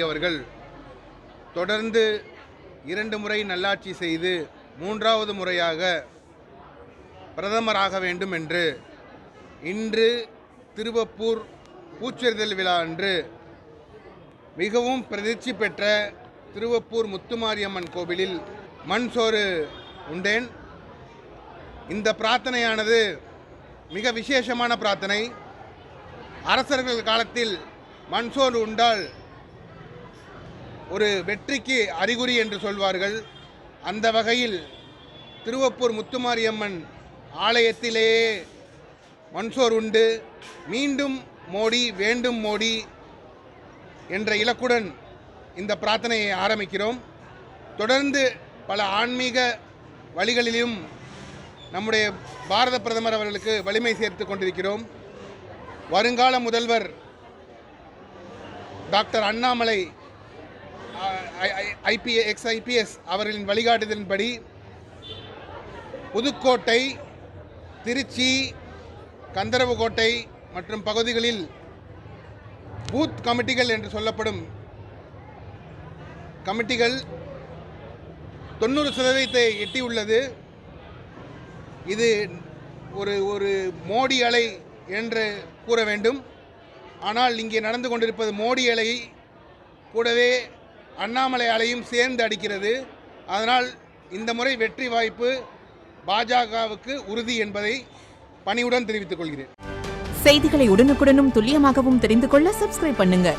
அவர்கள் தொடர்ந்து 2 முறை நல்லாட்சி செய்து 3வது முறையாக பிரதமராக வேண்டும் என்று இன்று திருவப்பூர் பூச்செறிதல் விழா அன்று மிகவும் பிரதிர்ச்சி பெற்ற திருவப்பூர் முத்துமாரியம்மன் கோவிலில் மண் சோறு உண்டேன். இந்த பிரார்த்தனையானது மிக விசேஷமான பிரார்த்தனை. அரசர்கள் காலத்தில் மண் சோறு உண்டால் ஒரு வெற்றிக்கு அறிகுறி என்று சொல்வார்கள். அந்த வகையில் திருவப்பூர் முத்துமாரியம்மன் ஆலயத்திலேயே மண்சோர் உண்டு மீண்டும் மோடி வேண்டும் மோடி என்ற இலக்குடன் இந்த பிரார்த்தனையை ஆரம்பிக்கிறோம். தொடர்ந்து பல ஆன்மீக வழிகளிலும் நம்முடைய பாரத பிரதமர் அவர்களுக்கு வலிமை சேர்த்து கொண்டிருக்கிறோம். வருங்கால முதல்வர் டாக்டர் அண்ணாமலை IPS அவர்களின் வழிகாட்டுதலின்படி புதுக்கோட்டை, திருச்சி, கந்தரவக்கோட்டை மற்றும் பகுதிகளில் பூத் கமிட்டிகள் என்று சொல்லப்படும் கமிட்டிகள் 90% எட்டியுள்ளது. இது ஒரு மோடி அலை என்று கூற வேண்டும். ஆனால் இங்கே நடந்து கொண்டிருப்பது மோடி அலை கூடவே அண்ணாமலை அலையும் சேர்ந்து அடிக்கிறது. அதனால் இந்த முறை வெற்றி வாய்ப்பு பாஜகவுக்கு உறுதி என்பதை பணிவுடன் தெரிவித்துக் கொள்கிறேன். செய்திகளை உடனுக்குடனும் துல்லியமாகவும் தெரிந்து கொள்ள சப்ஸ்கிரைப் பண்ணுங்க.